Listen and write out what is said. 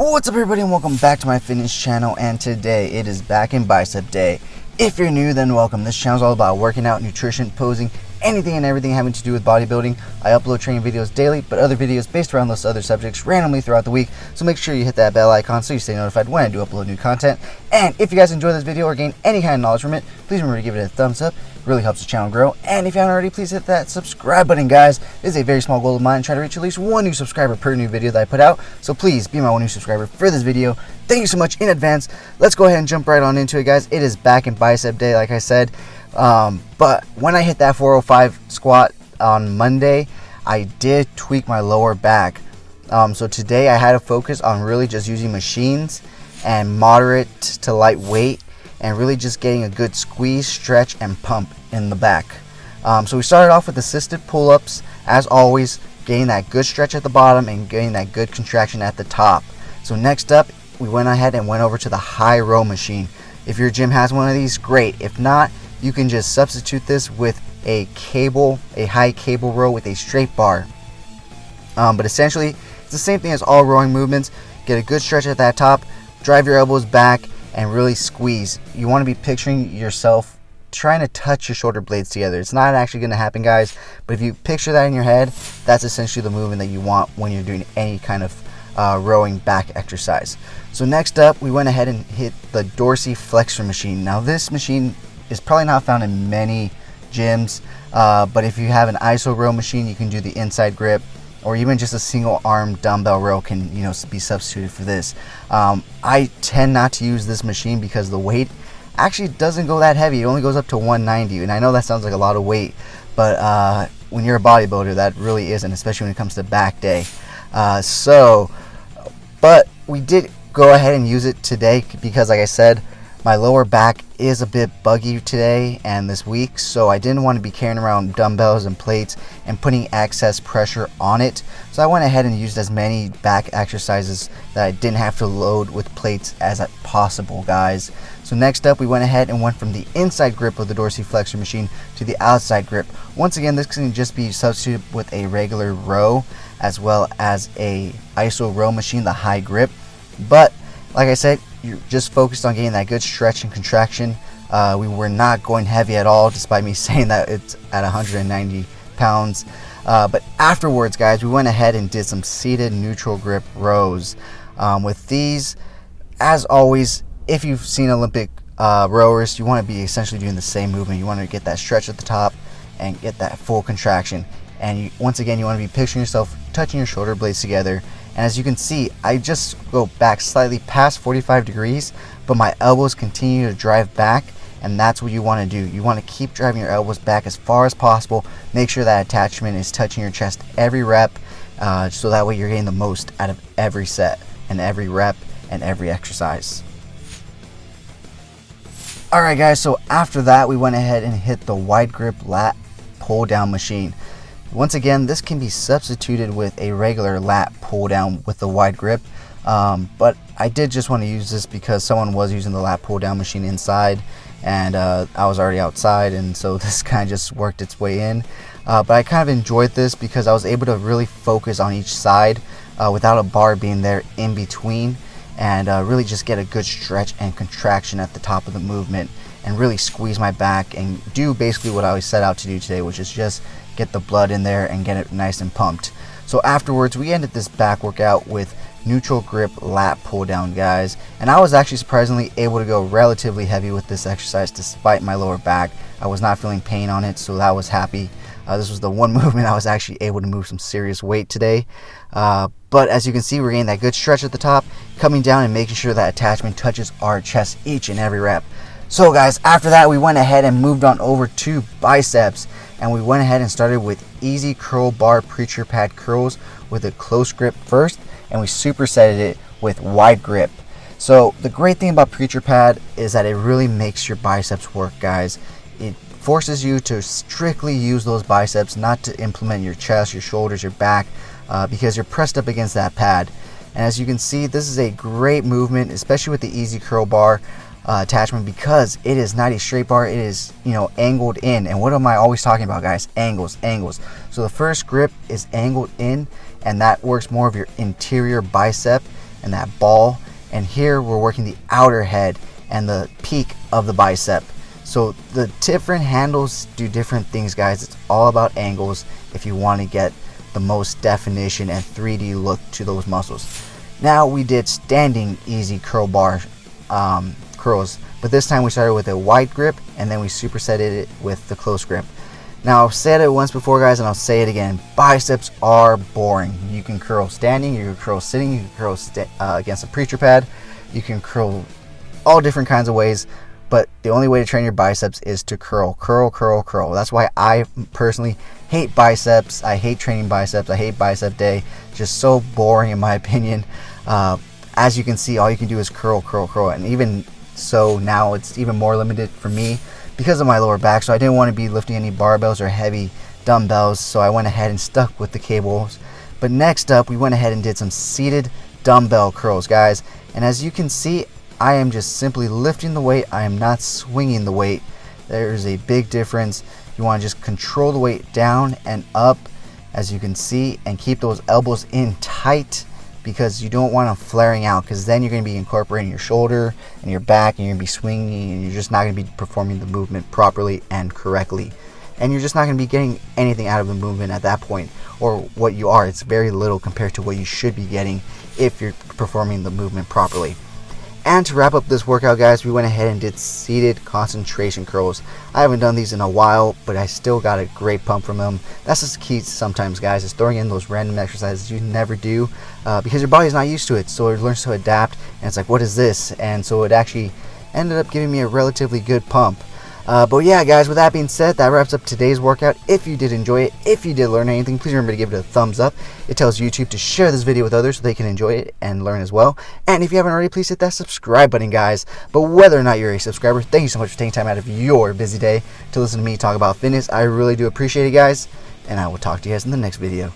What's up everybody and welcome back to my fitness channel, and today it is back in bicep day. If you're new, then welcome. This channel is all about working out, nutrition, posing, anything and everything having to do with bodybuilding. I upload training videos daily, but other videos based around those other subjects randomly throughout the week, so make sure you hit that bell icon so you stay notified when I do upload new content. And if you guys enjoy this video or gain any kind of knowledge from it, please remember to give it a thumbs up. It really helps the channel grow. And if you haven't already, please hit that subscribe button, guys. It is a very small goal of mine to try to reach at least one new subscriber per new video that I put out, so please be my one new subscriber for this video. Thank you so much in advance. Let's go ahead and jump right on into it, guys. It is back in bicep day, like I said. But when I hit that 405 squat on Monday, I did tweak my lower back. So today I had to focus on really just using machines and moderate to light weight, and really just getting a good squeeze, stretch, and pump in the back. So we started off with assisted pull-ups, as always, getting that good stretch at the bottom and getting that good contraction at the top. So next up, we went ahead and went over to the high row machine. If your gym has one of these, great. If not, you can just substitute this with a high cable row with a straight bar. But essentially, it's the same thing as all rowing movements. Get a good stretch at that top, drive your elbows back, and really squeeze. You want to be picturing yourself trying to touch your shoulder blades together. It's not actually going to happen, guys, but if you picture that in your head, that's essentially the movement that you want when you're doing any kind of rowing back exercise. So next up, we went ahead and hit the Dorsi Flexor machine. Now this machine is probably not found in many gyms, but if you have an iso row machine, you can do the inside grip, or even just a single arm dumbbell row can be substituted for this. I tend not to use this machine because the weight actually doesn't go that heavy. It only goes up to 190, and I know that sounds like a lot of weight, but when you're a bodybuilder, that really isn't, especially when it comes to back day. But we did go ahead and use it today because, like I said, my lower back is a bit buggy today and this week, so I didn't want to be carrying around dumbbells and plates and putting excess pressure on it. So I went ahead and used as many back exercises that I didn't have to load with plates as possible, guys. So next up, we went ahead and went from the inside grip of the Dorsi Flexor machine to the outside grip. Once again, this can just be substituted with a regular row as well as a iso row machine, the high grip. But like I said, you're just focused on getting that good stretch and contraction. We were not going heavy at all, despite me saying that it's at 190 pounds. But afterwards, guys, we went ahead and did some seated neutral grip rows. With these, as always, if you've seen Olympic rowers, you want to be essentially doing the same movement. You want to get that stretch at the top and get that full contraction. And once again, you want to be picturing yourself touching your shoulder blades together. And as you can see, I just go back slightly past 45 degrees, but my elbows continue to drive back, and that's what you want to do. You want to keep driving your elbows back as far as possible. Make sure that attachment is touching your chest every rep, so that way you're getting the most out of every set and every rep and every exercise. Alright guys, so after that, we went ahead and hit the wide grip lat pull down machine. Once again, this can be substituted with a regular lat pull down with the wide grip, but I did just want to use this because someone was using the lat pull down machine inside, and I was already outside, and so this kind of just worked its way in. But I kind of enjoyed this because I was able to really focus on each side without a bar being there in between, and really just get a good stretch and contraction at the top of the movement and really squeeze my back and do basically what I set out to do today, which is just get the blood in there and get it nice and pumped. So afterwards, we ended this back workout with neutral grip lat pull down, guys, and I was actually surprisingly able to go relatively heavy with this exercise despite my lower back. I was not feeling pain on it, so that was happy. This was the one movement I was actually able to move some serious weight today. But as you can see, we're getting that good stretch at the top, coming down and making sure that attachment touches our chest each and every rep. So guys, after that, we went ahead and moved on over to biceps, and we went ahead and started with easy curl bar preacher pad curls with a close grip first, and we supersetted it with wide grip. So the great thing about preacher pad is that it really makes your biceps work, guys. It forces you to strictly use those biceps, not to implement your chest, your shoulders, your back, because you're pressed up against that pad. And as you can see, this is a great movement, especially with the easy curl bar attachment, because it is not a straight bar. It is, angled in. And what am I always talking about, guys? Angles. So the first grip is angled in, and that works more of your interior bicep, and that ball. And here we're working the outer head and the peak of the bicep. So the different handles do different things, guys. It's all about angles if you want to get the most definition and 3D look to those muscles. Now we did standing easy curl bar curls, but this time we started with a wide grip and then we supersetted it with the close grip. Now I've said it once before, guys, and I'll say it again. Biceps are boring. You can curl standing, you can curl sitting, you can curl against a preacher pad, you can curl all different kinds of ways, but the only way to train your biceps is to curl. That's why I personally hate biceps. I hate training biceps. I hate bicep day. Just so boring in my opinion. As you can see, all you can do is curl, and even so now it's even more limited for me because of my lower back. So I didn't want to be lifting any barbells or heavy dumbbells, so I went ahead and stuck with the cables. But next up, we went ahead and did some seated dumbbell curls, guys. And as you can see, I am just simply lifting the weight. I am not swinging the weight. There's a big difference. You want to just control the weight down and up, as you can see, and keep those elbows in tight, because you don't want them flaring out, because then you're going to be incorporating your shoulder and your back, and you're going to be swinging, and you're just not going to be performing the movement properly and correctly. And you're just not going to be getting anything out of the movement at that point, or what you are. It's very little compared to what you should be getting if you're performing the movement properly. And to wrap up this workout, guys, we went ahead and did seated concentration curls. I haven't done these in a while, but I still got a great pump from them. That's just the key sometimes, guys, is throwing in those random exercises you never do, because your body's not used to it, so it learns to adapt, and it's like, what is this? And so it actually ended up giving me a relatively good pump. But yeah, guys, with that being said, that wraps up today's workout. If you did enjoy it, if you did learn anything, please remember to give it a thumbs up. It tells YouTube to share this video with others so they can enjoy it and learn as well. And if you haven't already, please hit that subscribe button, guys. But whether or not you're a subscriber, thank you so much for taking time out of your busy day to listen to me talk about fitness. I really do appreciate it, guys. And I will talk to you guys in the next video.